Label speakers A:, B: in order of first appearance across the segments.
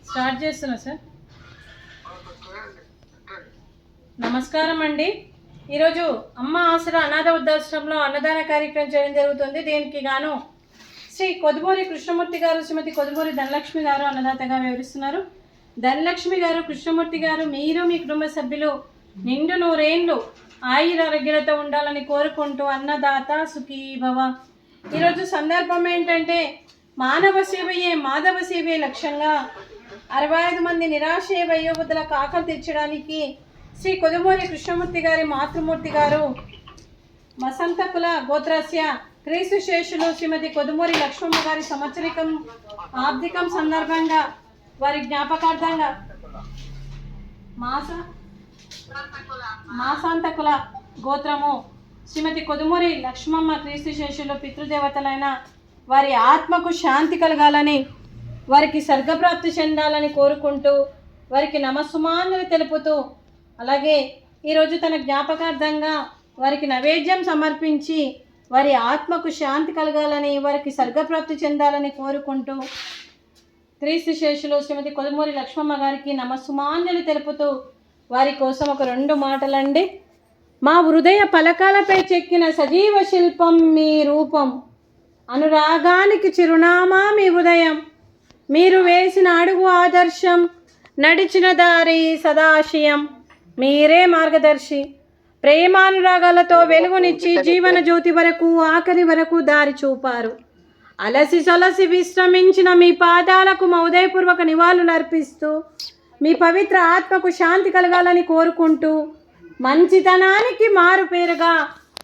A: Start చేస్తున్నా sir. నమస్కారం అండి. ఈరోజు అమ్మ ఆసరా అనాథ వృద్ధాశ్రమంలో అన్నదాన కార్యక్రమం చేయడం జరుగుతుంది. దీనికి గాను శ్రీ కొదుమూరి కృష్ణమూర్తి గారు, శ్రీమతి కొదుమూరి ధనలక్ష్మి గారు అన్నదాతగా వివరిస్తున్నారు. ధనలక్ష్మి గారు, కృష్ణమూర్తి గారు, మీరు మీ కుటుంబ సభ్యులు నిండు నూరేళ్ళు ఆయురారోగ్యాలతో ఉండాలని కోరుకుంటూ అన్నదాత సుఖీ భవ. ఈరోజు సందర్భం ఏంటంటే మానవ సేవయే మాధవ సేవే లక్ష్యంగా 65 మంది నిరాశ్రయ వయోవృద్ధులకు ఆకలి తీర్చడానికి శ్రీ కొదుమూరి కృష్ణమూర్తి గారి మాతృమూర్తి గారు మసంతకుల గోత్రస్య క్రీస్తు శేషులు శ్రీమతి కొదుమూరి లక్ష్మమ్మ గారి సంవత్సరికం ఆబ్దికం సందర్భంగా వారి జ్ఞాపకార్థంగా మాసాంతకుల గోత్రము శ్రీమతి కొదుమూరి లక్ష్మమ్మ క్రీస్తు శేషులు పితృదేవతలైన వారి ఆత్మకు శాంతి కలగాలని, వారికి స్వర్గప్రాప్తి చెందాలని కోరుకుంటూ వారికి నమస్సుమాన్యులు తెలుపుతూ, అలాగే ఈరోజు తన జ్ఞాపకార్థంగా వారికి నైవేద్యం సమర్పించి వారి ఆత్మకు శాంతి కలగాలని, వారికి స్వర్గప్రాప్తి చెందాలని కోరుకుంటూ క్రీస్తు శేషులు శ్రీమతి కొదుమూరి లక్ష్మమ్మ గారికి నమస్సుమాన్యులు తెలుపుతూ వారి కోసం ఒక 2 మాటలండి. మా హృదయ పలకాలపై చెక్కిన సజీవ శిల్పం మీ రూపం, అనురాగానికి చిరునామా మీ ఉదయం, మీరు వేసిన అడుగు ఆదర్శం, నడిచిన దారి సదాశయం, మీరే మార్గదర్శి, ప్రేమానురాగాలతో వెలుగునిచ్చి జీవన జ్యోతి వరకు ఆఖరి వరకు దారి చూపారు. అలసి సొలసి విశ్రమించిన మీ పాదాలకు మా ఉదయపూర్వక నివాళులు అర్పిస్తూ మీ పవిత్ర ఆత్మకు శాంతి కలగాలని కోరుకుంటూ మంచితనానికి మారు పేరుగా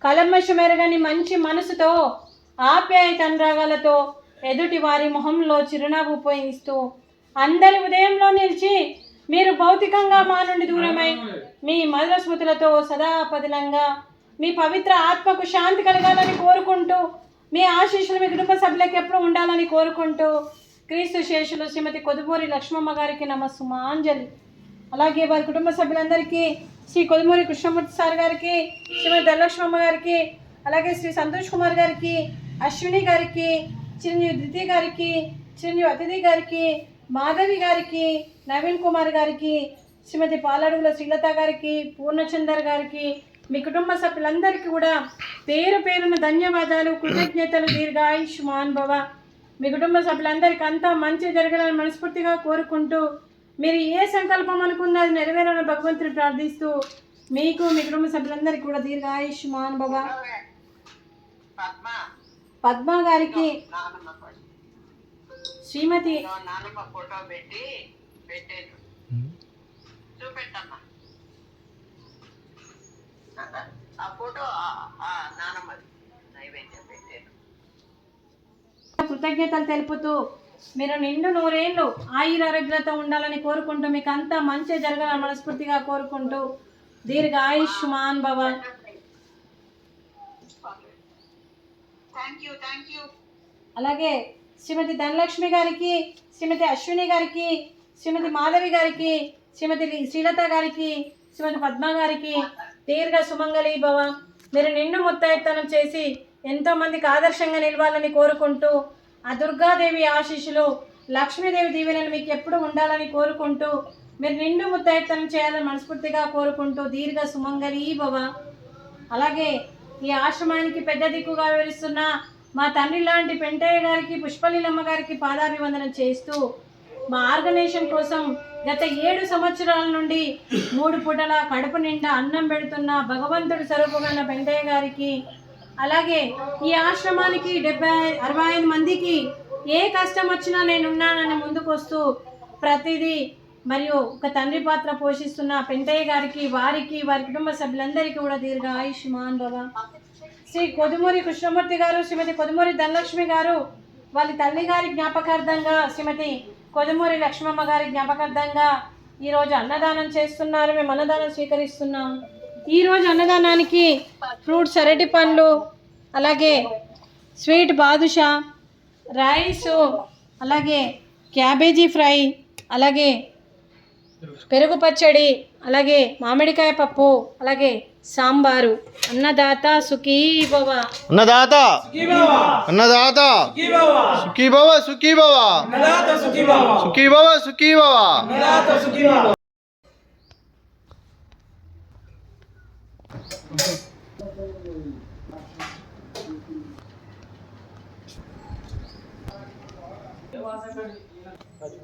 A: కల్మషమెరగని మంచి మనసుతో ఆప్యాయత అనురాగాలతో ఎదుటి వారి మొహంలో చిరునవ్వు పోయిస్తూ అందరి ఉదయంలో నిలిచి మీరు భౌతికంగా మా నుండి దూరమై మీ మధుర స్మృతులతో సదా పదిలంగా మీ పవిత్ర ఆత్మకు శాంతి కలగాలని కోరుకుంటూ మీ ఆశీస్సులు మీ కుటుంబ సభ్యులకు ఎప్పుడు ఉండాలని కోరుకుంటూ క్రీస్తు శేషులు శ్రీమతి కొదుమూరి లక్ష్మమ్మ గారికి నమస్సుమాంజలి. అలాగే వారి కుటుంబ సభ్యులందరికీ శ్రీ కొదుమూరి కృష్ణమూర్తి సార్ గారికి, శ్రీమతి ధనలక్ష్మమ్మ గారికి, అలాగే శ్రీ సంతోష్ కుమార్ గారికి, అశ్విని గారికి, చిరంజీవి ధృతి గారికి, చిరంజీవి అతిథి గారికి, మాధవి గారికి, నవీన్ కుమార్ గారికి, శ్రీమతి పాలడుగుల శ్రీలత గారికి, పూర్ణచందర్ గారికి, మీ కుటుంబ సభ్యులందరికీ కూడా పేరు పేరున ధన్యవాదాలు, కృతజ్ఞతలు, దీర్ఘాయుష్మాన్ భవ. మీ కుటుంబ సభ్యులందరికీ అంతా మంచి జరగాలని మనస్ఫూర్తిగా కోరుకుంటూ మీరు ఏ సంకల్పం అనుకున్నా అది నెరవేరాలని భగవంతుని ప్రార్థిస్తూ మీకు మీ కుటుంబ సభ్యులందరికీ కూడా దీర్ఘాయుష్మాన్ భవ. పద్మ గారికి శ్రీమతి కృతజ్ఞతలు తెలుపుతూ మీరు నిండు నూరేళ్ళు ఆయురారోగ్యాలతో ఉండాలని కోరుకుంటూ మీకు అంతా మంచి జరగాలని మనస్ఫూర్తిగా కోరుకుంటూ దీర్ఘాయుష్మాన్ భవ. అలాగే శ్రీమతి ధనలక్ష్మి గారికి, శ్రీమతి అశ్విని గారికి, శ్రీమతి మాధవి గారికి, శ్రీమతి శ్రీలత గారికి, శ్రీమతి పద్మ గారికి దీర్ఘ సుమంగళి భవ. మీరు నిండు ముత్తైతనం చేసి ఎంతోమందికి ఆదర్శంగా నిలవాలని కోరుకుంటూ ఆ దుర్గాదేవి ఆశీస్సులు, లక్ష్మీదేవి దీవెనలు మీకు ఎప్పుడు ఉండాలని కోరుకుంటూ మీరు నిండు ముత్తైతనం చేయాలని మనస్ఫూర్తిగా కోరుకుంటూ దీర్ఘ సుమంగళి భవ. అలాగే ఈ ఆశ్రమానికి పెద్ద దిక్కుగా వివరిస్తున్న మా తండ్రి లాంటి పెంటయ్య గారికి, పుష్పలీలమ్మ గారికి పాదాభివందనం చేస్తూ మా ఆర్గనైజేషన్ కోసం గత 7 సంవత్సరాల నుండి 3 పూటల కడుపు నిండా అన్నం పెడుతున్న భగవంతుడి స్వరూపమైన పెంటయ్య గారికి, అలాగే ఈ ఆశ్రమానికి 65 మందికి ఏ కష్టం వచ్చినా నేనున్నానని ముందుకు వస్తూ ప్రతిదీ మరియు ఒక తండ్రి పాత్ర పోషిస్తున్న పెంటయ్య గారికి, వారికి, వారి కుటుంబ సభ్యులందరికీ కూడా దీర్ఘాయుష్మాన్ భవ. శ్రీ కొదుమూరి కృష్ణమూర్తి గారు, శ్రీమతి కొదుమూరి ధనలక్ష్మి గారు వాళ్ళ తల్లి గారి జ్ఞాపకార్థంగా, శ్రీమతి కొదుమూరి లక్ష్మమ్మ గారి జ్ఞాపకార్థంగా ఈరోజు అన్నదానం చేస్తున్నారు. మేము అన్నదానం స్వీకరిస్తున్నాం. ఈరోజు అన్నదానానికి ఫ్రూట్స్, అరటి పండ్లు, అలాగే స్వీట్ బాదుషా, రైసు, అలాగే క్యాబేజీ ఫ్రై, అలాగే పెరుగు పచ్చడి, అలాగే మామిడికాయ పప్పు, అలాగే సాంబారు. అన్నదాత సుఖీ భవ.
B: అన్నదాత అన్నదాత సుఖీ భవ సుఖీ భవ సుఖీ భవ సుఖీ భవ.
C: అది